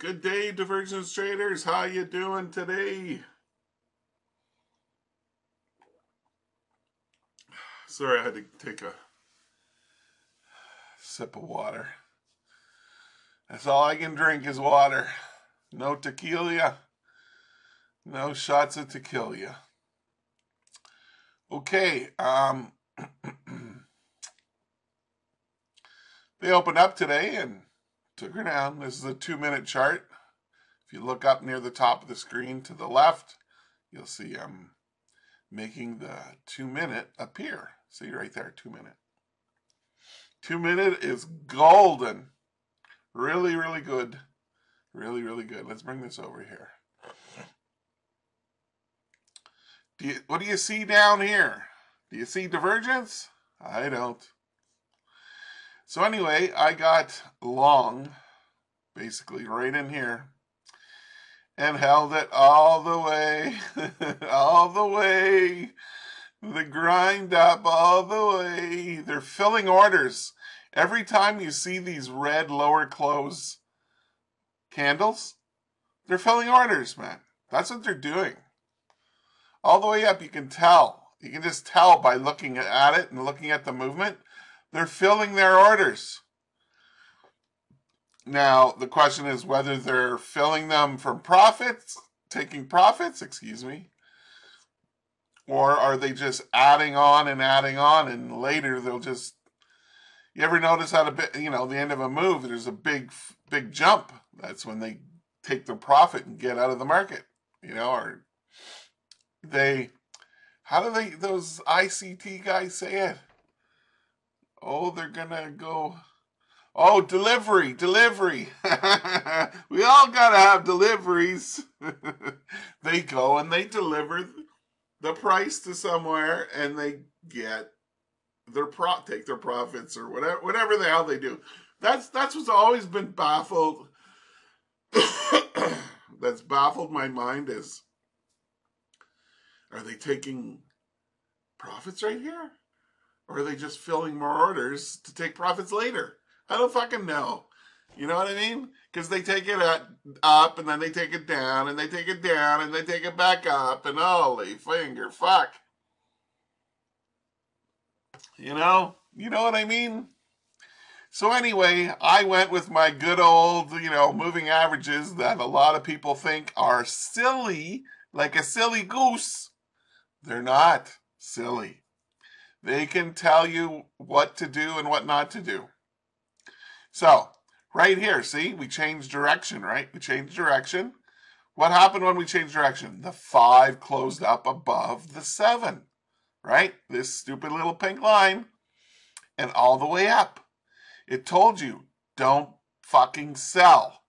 Good day, Divergence Traders. How you doing today? Sorry, I had to take a sip of water. That's all I can drink is water. No tequila. No shots of tequila. Okay, they opened up today and took her down. This is a 2-minute chart. If you look up near the top of the screen to the left, you'll see I'm making the 2-minute appear. See right there, 2-minute. 2-minute is golden. Really, really good. Really, really good. Let's bring this over here. What do you see down here? Do you see divergence? I don't. So anyway, I got long, basically right in here, and held it all the way, all the way, the grind up all the way. They're filling orders. Every time you see these red lower close candles, they're filling orders, man. That's what they're doing. All the way up, you can tell. You can just tell by looking at it and looking at the movement. They're filling their orders. Now, the question is whether they're filling them from profits, taking profits, or are they just adding on, and later they'll just, you ever notice at the end of a move, there's a big jump. That's when they take the profit and get out of the market, or how do those ICT guys say it? Oh, they're gonna go, oh, delivery. We all gotta have deliveries. They go and they deliver the price to somewhere and they get take their profits or whatever the hell they do. That's what's always been baffled. That's baffled my mind is, are they taking profits right here? Or are they just filling more orders to take profits later? I don't fucking know. You know what I mean? Because they take it up and then they take it down and they take it down and they take it back up and holy finger fuck. You know what I mean? So anyway, I went with my good old, moving averages that a lot of people think are silly, like a silly goose. They're not silly. They can tell you what to do and what not to do. So, right here, see, we changed direction, right? We changed direction. What happened when we changed direction? The 5 closed up above the 7, right? This stupid little pink line, and all the way up. It told you, don't fucking sell.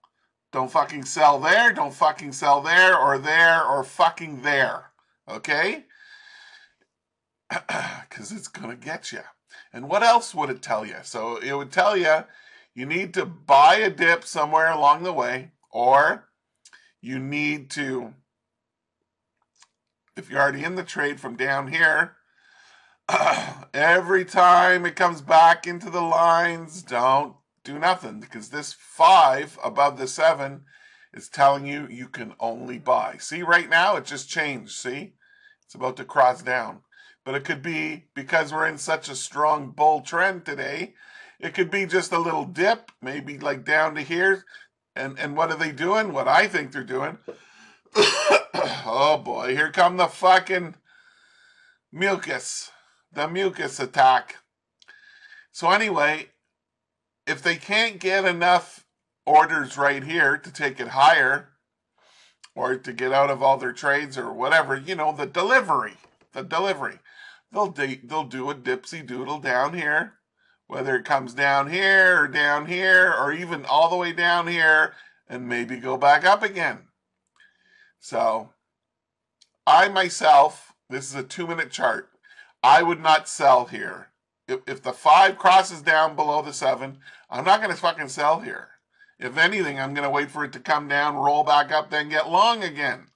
Don't fucking sell there, don't fucking sell there, or fucking there, okay? Because it's going to get you. And what else would it tell you? So it would tell you need to buy a dip somewhere along the way, or you need to, if you're already in the trade from down here, every time it comes back into the lines, don't do nothing, because this 5 above the 7 is telling you you can only buy. See, right now it just changed. See, it's about to cross down. But it could be, because we're in such a strong bull trend today, it could be just a little dip, maybe like down to here. And what are they doing? What I think they're doing. Oh boy, here come the fucking mucus. The mucus attack. So anyway, if they can't get enough orders right here to take it higher, or to get out of all their trades or whatever, the delivery. They'll do a dipsy doodle down here, whether it comes down here, or even all the way down here, and maybe go back up again. So, I myself, this is a 2-minute chart, I would not sell here. If the 5 crosses down below the 7, I'm not going to fucking sell here. If anything, I'm going to wait for it to come down, roll back up, then get long again,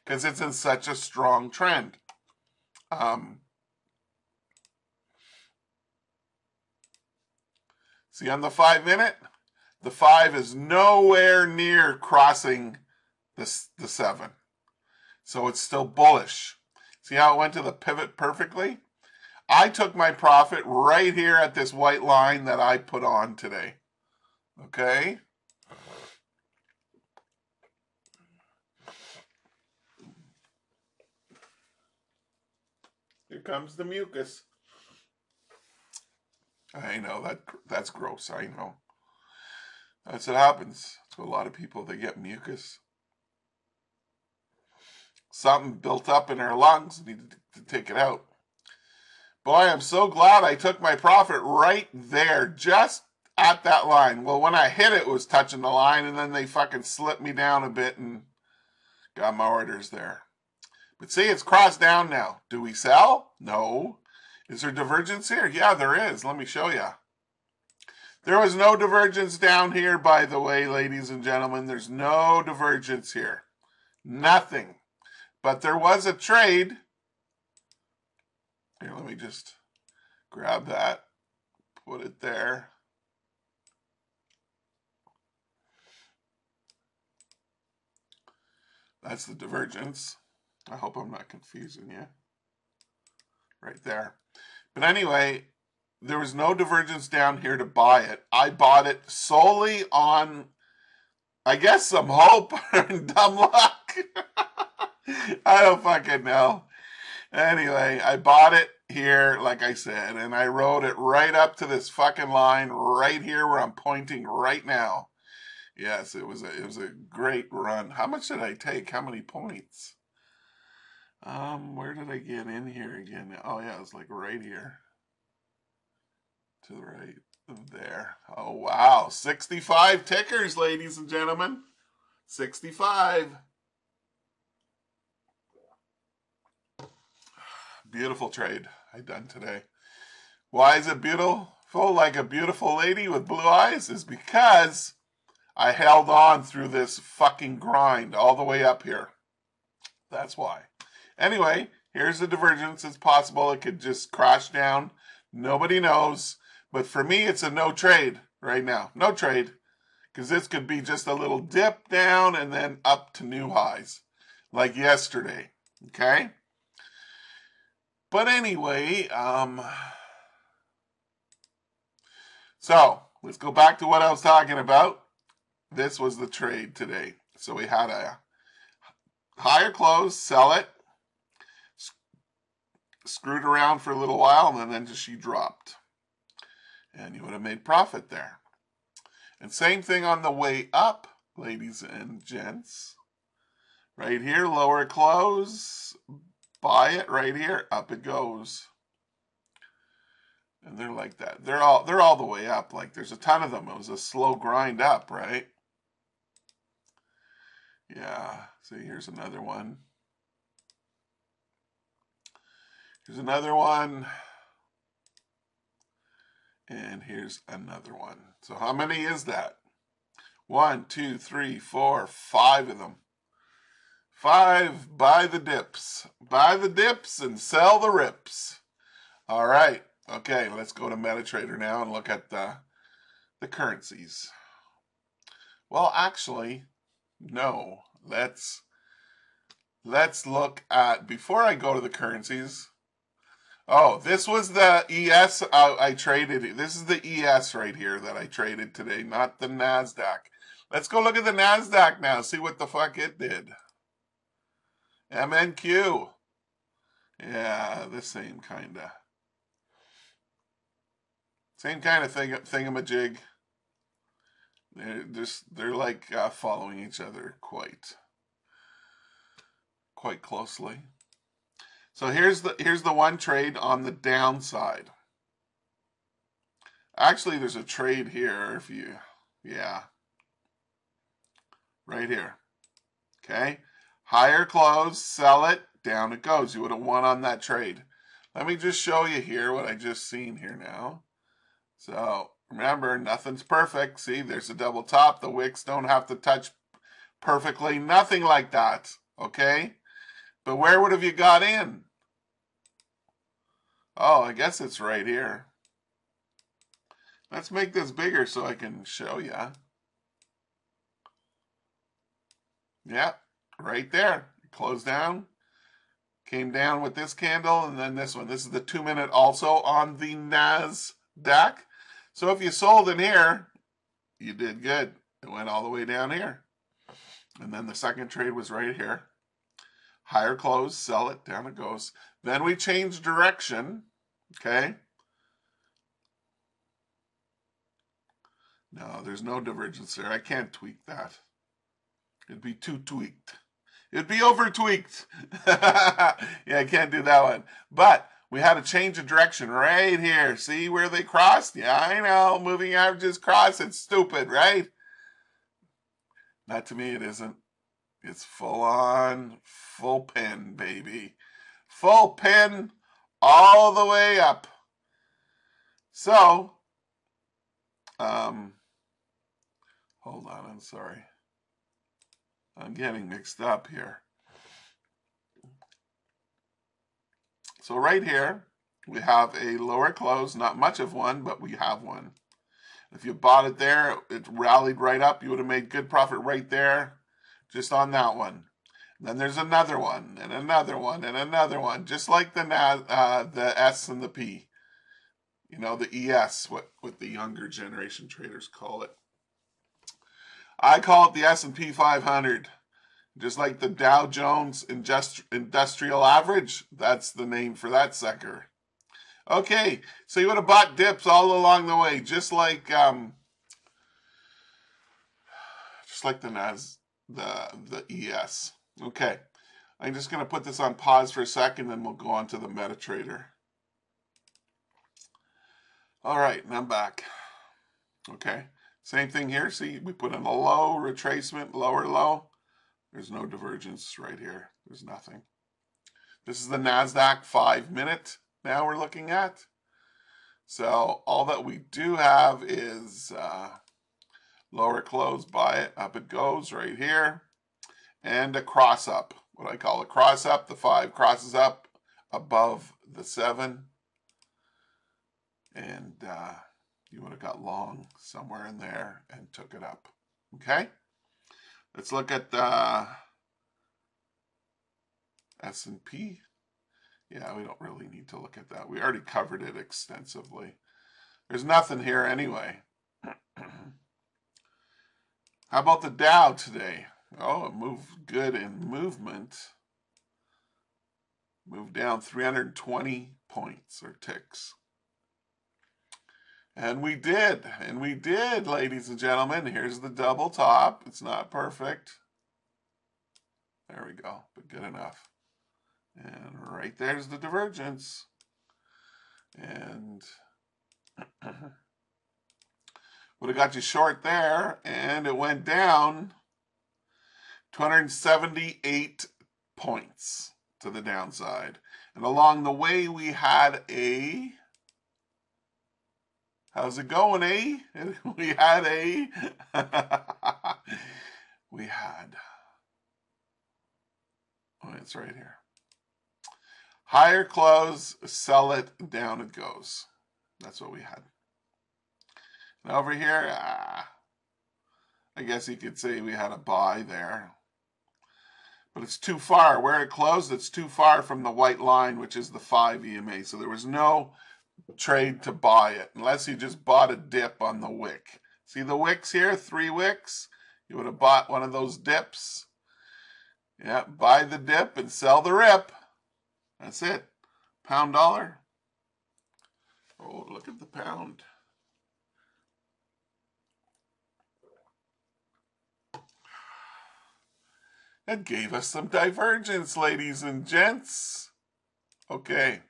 because it's in such a strong trend. See, on the 5-minute, the 5 is nowhere near crossing the 7. So it's still bullish. See how it went to the pivot perfectly? I took my profit right here at this white line that I put on today. Okay? Here comes the mucus. I know, that's gross, I know. That's what happens to a lot of people. They get mucus. Something built up in their lungs, needed to take it out. Boy, I'm so glad I took my profit right there, just at that line. Well, when I hit it, it was touching the line, and then they fucking slipped me down a bit and got my orders there. But see, it's crossed down now. Do we sell? No. Is there divergence here? Yeah, there is. Let me show you. There was no divergence down here, by the way, ladies and gentlemen. There's no divergence here. Nothing. But there was a trade. Here, let me just grab that. Put it there. That's the divergence. I hope I'm not confusing you. Right there. But anyway, there was no divergence down here to buy it. I bought it solely on, I guess, some hope and dumb luck. I don't fucking know. Anyway, I bought it here, like I said, and I rode it right up to this fucking line right here where I'm pointing right now. Yes, it was a great run. How much did I take? How many points? Where did I get in here again? Oh yeah, it's like right here. To the right of there. Oh wow, 65 tickers, ladies and gentlemen. 65. Beautiful trade I done today. Why is it beautiful? Like a beautiful lady with blue eyes? Is because I held on through this fucking grind all the way up here. That's why. Anyway, here's the divergence. It's possible it could just crash down. Nobody knows. But for me, it's a no trade right now. No trade. Because this could be just a little dip down and then up to new highs. Like yesterday. Okay? But anyway, so let's go back to what I was talking about. This was the trade today. So we had a higher close, sell it, screwed around for a little while, and then she dropped. And you would have made profit there. And same thing on the way up, ladies and gents. Right here, lower close, buy it right here, up it goes. And they're like that. They're all the way up. Like there's a ton of them. It was a slow grind up, right? Yeah. See, here's another one. Here's another one. And here's another one. So how many is that? 1, 2, 3, 4, 5 of them. 5, buy the dips. Buy the dips and sell the rips. All right. Okay, let's go to MetaTrader now and look at the currencies. Well, actually, no. Let's look at, before I go to the currencies. Oh, this was the ES I traded. This is the ES right here that I traded today, not the NASDAQ. Let's go look at the NASDAQ now, see what the fuck it did. MNQ. Yeah, the same kind of thingamajig. They're like following each other quite closely. So here's the one trade on the downside. Actually, there's a trade here if you, yeah, right here. Okay, higher close, sell it, down it goes. You would have won on that trade. Let me just show you here what I just seen here now. So remember, nothing's perfect. See, there's a double top. The wicks don't have to touch perfectly. Nothing like that. Okay, but where would have you got in? Oh, I guess it's right here. Let's make this bigger so I can show you. Yeah, right there. Closed down. Came down with this candle and then this one. This is the 2-minute also on the NASDAQ. So if you sold in here, you did good. It went all the way down here. And then the second trade was right here. Higher close, sell it, down it goes. Then we change direction, okay? No, there's no divergence there. I can't tweak that. It'd be too tweaked. It'd be over tweaked. Yeah, I can't do that one. But we had a change of direction right here. See where they crossed? Yeah, I know. Moving averages cross. It's stupid, right? Not to me, it isn't. It's full on, full pin, baby. Full pin all the way up. So, hold on, I'm sorry. I'm getting mixed up here. So right here, we have a lower close, not much of one, but we have one. If you bought it there, it rallied right up. You would have made good profit right there, just on that one. And then there's another one, and another one, and another one, just like the S and the P. You know, the ES, what the younger generation traders call it. I call it the S&P 500. Just like the Dow Jones Industrial Average, that's the name for that sucker. Okay, so you would have bought dips all along the way, just like the ES. Okay, I'm just going to put this on pause for a second, and we'll go on to the MetaTrader. All right, and I'm back. Okay, same thing here. See, we put in a low retracement, lower low. There's no divergence right here. There's nothing. This is the NASDAQ 5-minute now we're looking at. So all that we do have is lower close, buy it, up it goes right here. And a cross up, what I call a cross up. The 5 crosses up above the 7. And you would have got long somewhere in there and took it up. Okay? Let's look at the S&P. Yeah, we don't really need to look at that. We already covered it extensively. There's nothing here anyway. How about the Dow today? Oh, it moved good in movement. Moved down 320 points or ticks. And we did, ladies and gentlemen. Here's the double top. It's not perfect. There we go, but good enough. And right there's the divergence. And would have got you short there, and it went down 278 points to the downside. And along the way, we had a... How's it going, eh? We had a... we had... Oh, it's right here. Higher close, sell it, down it goes. That's what we had. And over here, I guess you could say we had a buy there. But it's too far. Where it closed, it's too far from the white line, which is the 5 EMA. So there was no trade to buy it, unless you just bought a dip on the wick. See the wicks here, 3 wicks? You would have bought one of those dips. Yeah, buy the dip and sell the rip. That's it. Pound dollar. Oh, look at the pound. That gave us some divergence, ladies and gents. Okay.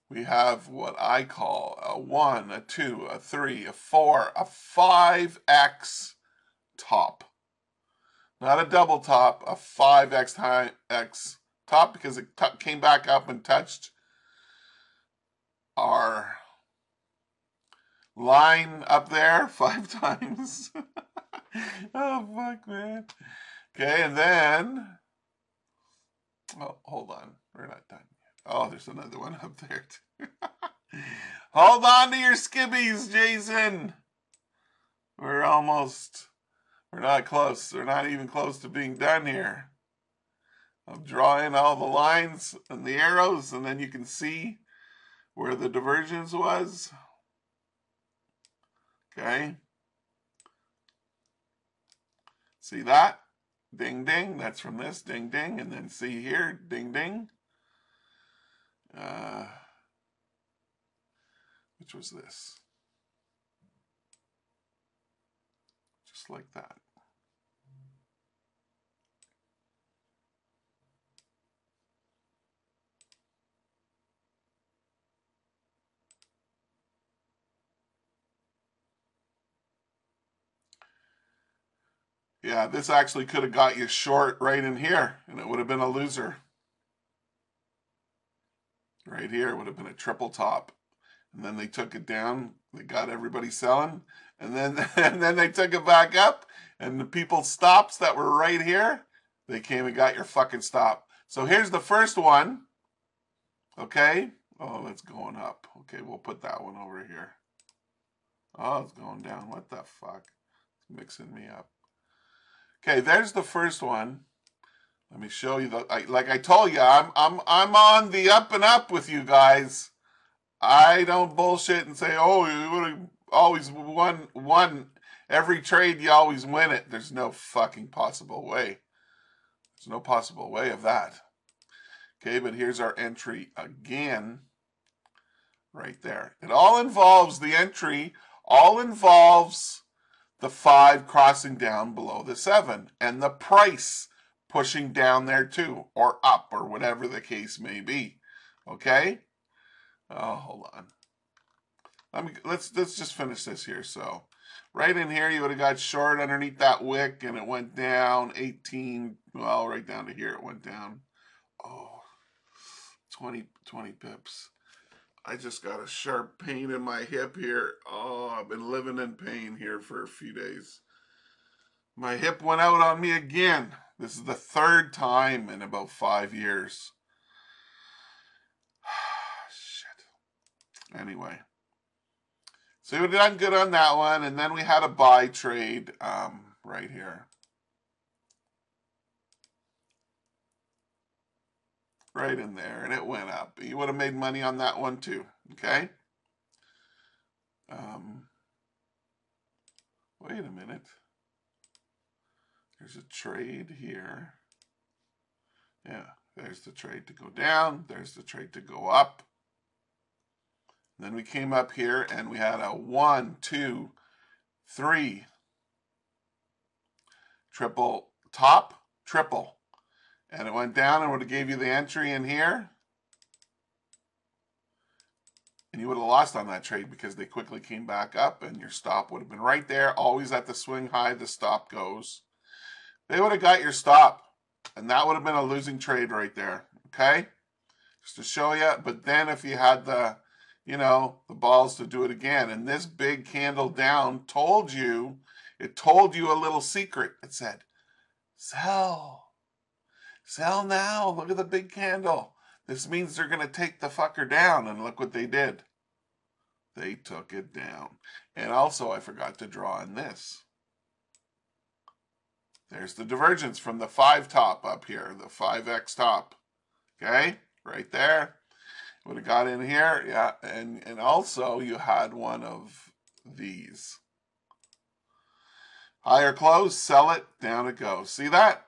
We have what I call a 1, a 2, a 3, a 4, a 5x top. Not a double top, a 5x top, because it came back up and touched our line up there 5 times. Oh, fuck, man. Okay, and then... Oh, hold on. We're not done yet. Oh, there's another one up there, too. Hold on to your skibbies, Jason. We're almost We're not close. We're not even close to being done here. I'm drawing all the lines and the arrows, and then you can see where the divergence was. Okay. See that? Ding, ding. That's from this. Ding, ding. And then see here. Ding, ding. Which was this? Just like that. Yeah, this actually could have got you short right in here, and it would have been a loser. Right here, it would have been a triple top. And then they took it down. They got everybody selling. And then, and then they took it back up. And the people's stops that were right here, they came and got your fucking stop. So here's the first one. Okay. Oh, it's going up. Okay, we'll put that one over here. Oh, it's going down. What the fuck? It's mixing me up. Okay, there's the first one. Let me show you like I told you, I'm on the up and up with you guys. I don't bullshit and say, oh, you would have always won every trade. You always win it. There's no fucking possible way. There's no possible way of that. Okay, but here's our entry again. Right there. It all involves the entry. All involves the 5 crossing down below the 7 and the price pushing down there too, or up, or whatever the case may be. Okay? Oh, hold on. Let's just finish this here. So, right in here, you would have got short underneath that wick, and it went down 18. Well, right down to here, it went down. Oh, 20 pips. I just got a sharp pain in my hip here. Oh, I've been living in pain here for a few days. My hip went out on me again. This is the 3rd time in about 5 years. Shit. Anyway. So we done good on that one. And then we had a buy trade right here. Right in there. And it went up. You would have made money on that one too. Okay. Wait a minute. There's a trade here. Yeah, there's the trade to go down. There's the trade to go up. And then we came up here and we had a 1, 2, 3 triple top, triple. And it went down and would have gave you the entry in here. And you would have lost on that trade because they quickly came back up and your stop would have been right there. Always at the swing high, the stop goes. They would have got your stop. And that would have been a losing trade right there. Okay? Just to show you. But then if you had the, you know, the balls to do it again. And this big candle down told you, it told you a little secret. It said, sell. Sell now. Look at the big candle. This means they're going to take the fucker down. And look what they did. They took it down. And also, I forgot to draw in this. There's the divergence from the 5 top up here. The 5x top. Okay? Right there. Would have got in here. Yeah. And also, you had one of these. Higher close. Sell it. Down it goes. See that?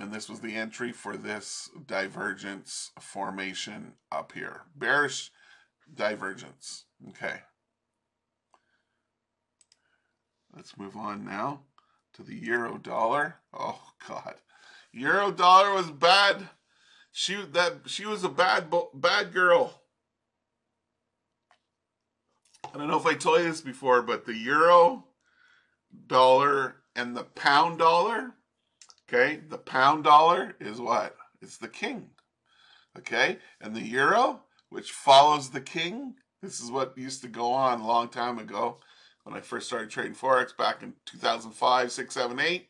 And this was the entry for this divergence formation up here. Bearish divergence. Okay. Let's move on now to the euro dollar. Oh, God. Euro dollar was bad. She was a bad girl. I don't know if I told you this before, but the euro dollar and the pound dollar. Okay, the pound dollar is what? It's the king. Okay, and the euro, which follows the king, this is what used to go on a long time ago when I first started trading Forex back in 2005, 6, 7, 8.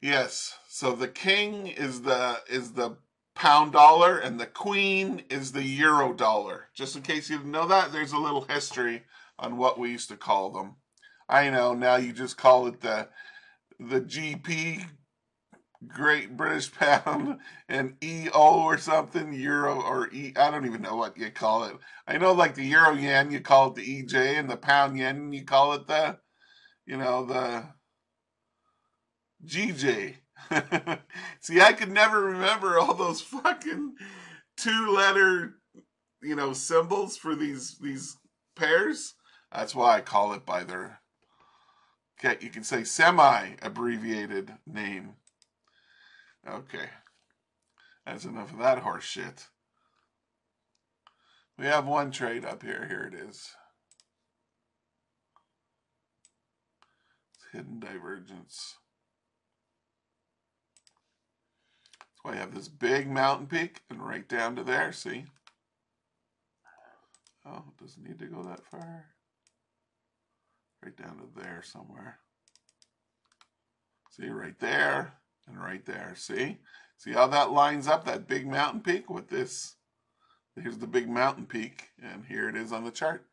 Yes, so the king is the pound dollar and the queen is the euro dollar. Just in case you didn't know that, there's a little history on what we used to call them. I know, now you just call it the GP, Great British Pound, and EO or something, Euro or E, I don't even know what you call it. I know like the Euro Yen, you call it the EJ, and the Pound Yen, you call it the, the GJ. See, I could never remember all those fucking two-letter, symbols for these pairs. That's why I call it by their, okay, you can say semi-abbreviated name. Okay. That's enough of that horse shit. We have one trade up here. Here it is. It's hidden divergence. That's why I have this big mountain peak and right down to there, see? Oh, it doesn't need to go that far. Right down to there somewhere. See, right there and right there, see? See how that lines up, that big mountain peak with this? Here's the big mountain peak, and here it is on the chart.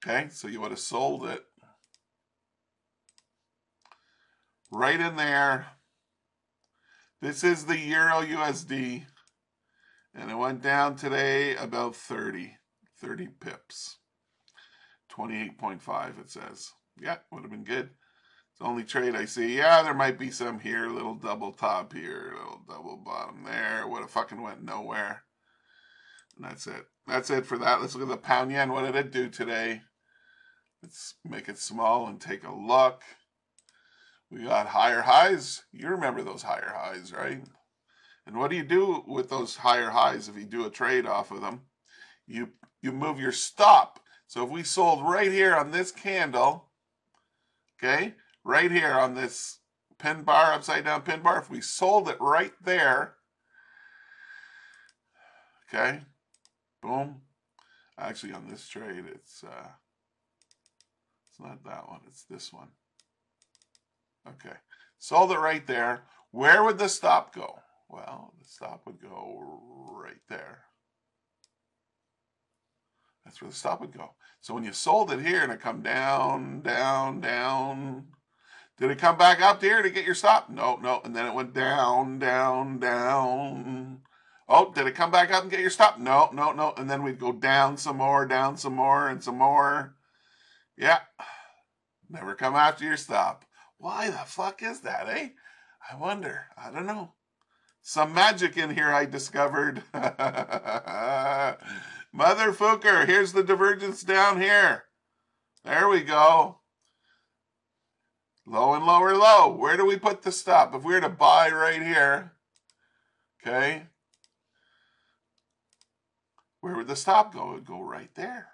Okay, so you would have sold it right in there. This is the Euro USD, and it went down today about 30 pips. 28.5 it says. Yeah, would have been good. It's the only trade I see. Yeah, there might be some here, little double top here, little double bottom there. Would have fucking went nowhere. And that's it. That's it for that. Let's look at the pound yen. What did it do today? Let's make it small and take a look. We got higher highs. You remember those higher highs, right? And what do you do with those higher highs if you do a trade off of them? You move your stop. So if we sold right here on this candle, okay, right here on this pin bar, upside down pin bar, if we sold it right there, okay, boom. Actually, on this trade, it's not that one, it's this one. Okay, sold it right there. Where would the stop go? Well, the stop would go right there. That's where the stop would go. So when you sold it here and it come down, down, down, did it come back up here to get your stop? No, no. And then it went down, down, down. Oh, did it come back up and get your stop? No, no, no. And then we'd go down some more, and some more. Yeah. Never come after your stop. Why the fuck is that, eh? I wonder. I don't know. Some magic in here I discovered. Motherfucker, here's the divergence down here. There we go. Low and lower low. Where do we put the stop? If we were to buy right here, okay, where would the stop go? It would go right there.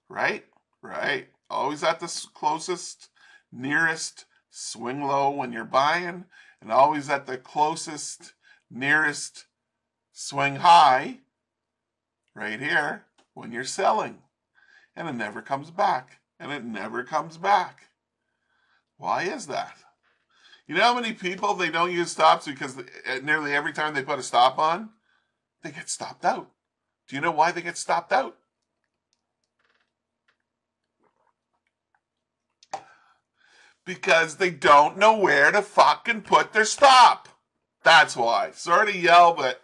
Right? Right. Always at the closest, nearest swing low when you're buying, and always at the closest, nearest swing high right here when you're selling. And it never comes back. And it never comes back. Why is that? You know how many people, they don't use stops because nearly every time they put a stop on, they get stopped out. Do you know why they get stopped out? Because they don't know where to fucking put their stop. That's why. Sorry to yell, but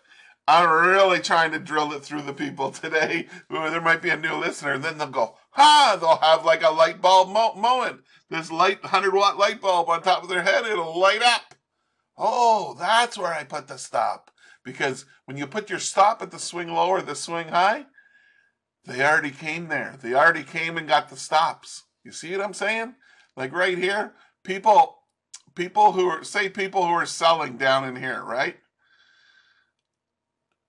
I'm really trying to drill it through the people today. There might be a new listener, and then they'll go, ha! They'll have like a light bulb moment. This 100-watt light bulb on top of their head, it'll light up. Oh, that's where I put the stop. Because when you put your stop at the swing low or the swing high, they already came there. They already came and got the stops. You see what I'm saying? Like right here, people who are selling down in here, right?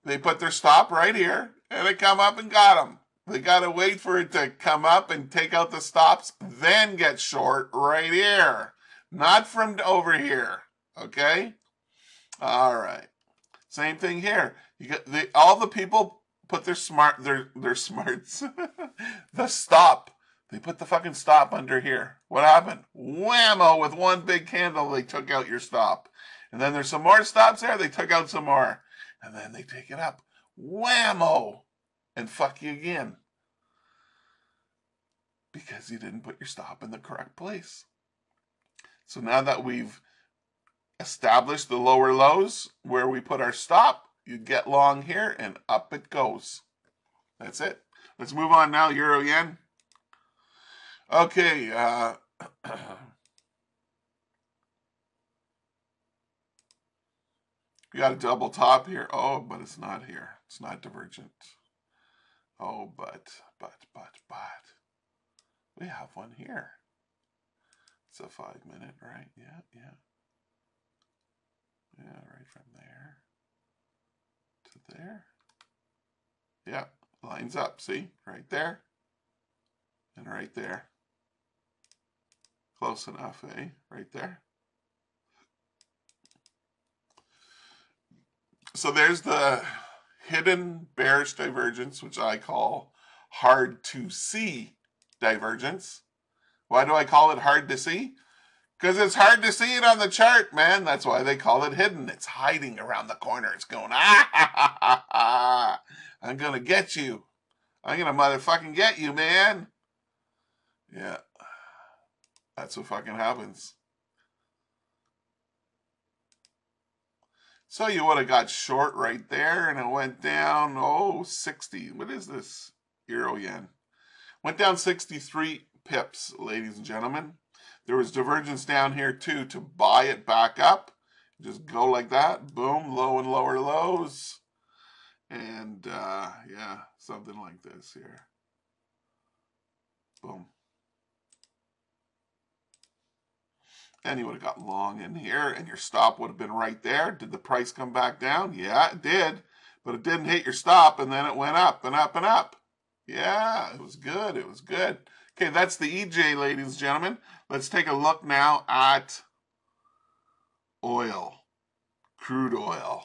They put their stop right here, and they come up and got them. They got to wait for it to come up and take out the stops, then get short right here. Not from over here, okay? All right. Same thing here. You get all the people put their smarts, the stop. They put the fucking stop under here. What happened? Whammo, with one big candle, they took out your stop. And then there's some more stops there, they took out some more. And then they take it up. Whammo! And fuck you again. Because you didn't put your stop in the correct place. So now that we've established the lower lows where we put our stop, you get long here and up it goes. That's it. Let's move on now, Euro Yen. Okay, we got a double top here. Oh, but it's not here. It's not divergent. Oh, but. We have one here. It's a 5-minute, right? Yeah. Yeah, right from there to there. Yeah, lines up, see? Right there and right there. Close enough, eh? Right there. So there's the hidden bearish divergence, which I call hard to see divergence. Why do I call it hard to see? Because it's hard to see it on the chart, man. That's why they call it hidden. It's hiding around the corner. It's going, I'm going to get you. I'm going to motherfucking get you, man. Yeah. That's what fucking happens. So you would have got short right there, and it went down, 60. What is this? Euro yen. Went down 63 pips, ladies and gentlemen. There was divergence down here, too, to buy it back up. Just go like that. Boom, low and lower lows. And, yeah, something like this here. Boom. And you would have got long in here, and your stop would have been right there. Did the price come back down? Yeah, it did. But it didn't hit your stop, and then it went up and up and up. Yeah, it was good. It was good. Okay, that's the EJ, ladies and gentlemen. Let's take a look now at oil. Crude oil.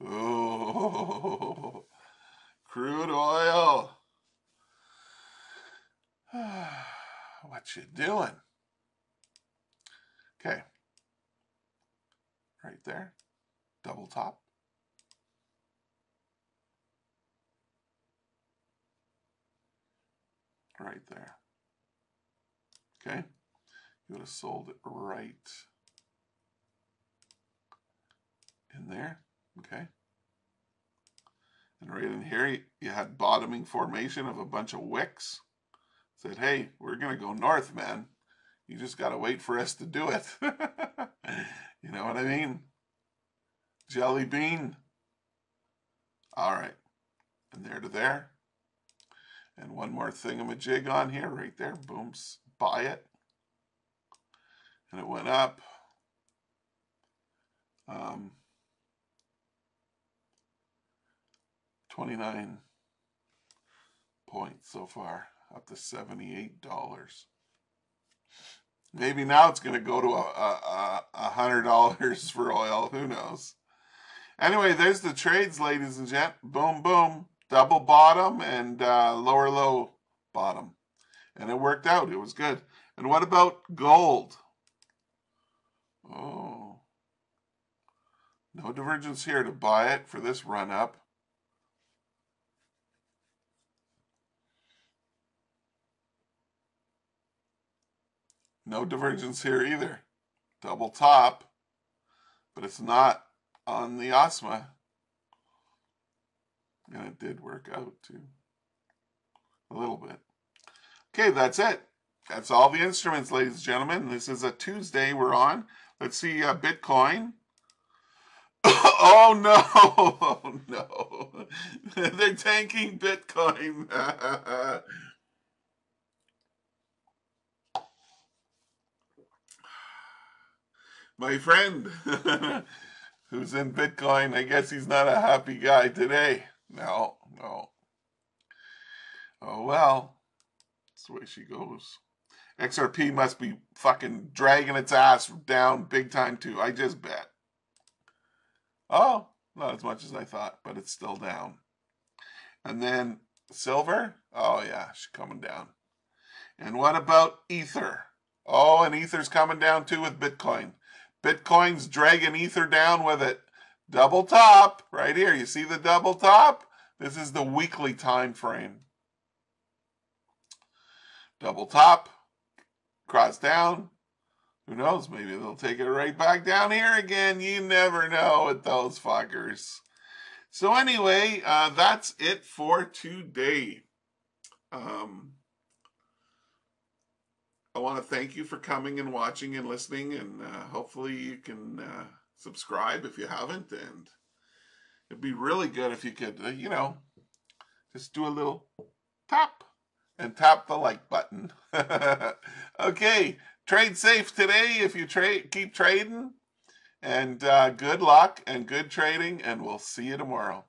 Oh, crude oil. What you doing? Okay. Right there. Double top. Right there. Okay. You would have sold it right in there. Okay. And right in here, you had bottoming formation of a bunch of wicks. Said, hey, we're going to go north, man. You just got to wait for us to do it. You know what I mean? Jelly bean. All right. And there to there. And one more thingamajig on here, right there. Boom. Buy it. And it went up. 29 points so far, up to $78. Maybe now it's going to go to $100 for oil. Who knows? Anyway, there's the trades, ladies and gents. Boom, boom. Double bottom and lower low bottom. And it worked out. It was good. And what about gold? Oh. No divergence here to buy it for this run up. No divergence here either. Double top. But it's not on the OSMA. And it did work out too. A little bit. Okay, that's it. That's all the instruments, ladies and gentlemen. This is a Tuesday we're on. Let's see Bitcoin. Oh no! Oh no! They're tanking Bitcoin. My friend who's in Bitcoin, I guess he's not a happy guy today. No. Oh well. That's the way she goes. XRP must be fucking dragging its ass down big time too. I just bet. Oh, not as much as I thought, but it's still down. And then silver. Oh yeah, she's coming down. And what about Ether? Oh, and Ether's coming down too with Bitcoin. Bitcoin's dragging Ether down with it. Double top right here. You see the double top? This is the weekly time frame. double top, cross down. Who knows? Maybe they'll take it right back down here again. You never know with those fuckers. So anyway, that's it for today. I want to thank you for coming and watching and listening, and hopefully you can subscribe if you haven't, and it'd be really good if you could, just do a little tap and tap the like button. Okay, trade safe today if you keep trading, and good luck and good trading, and we'll see you tomorrow.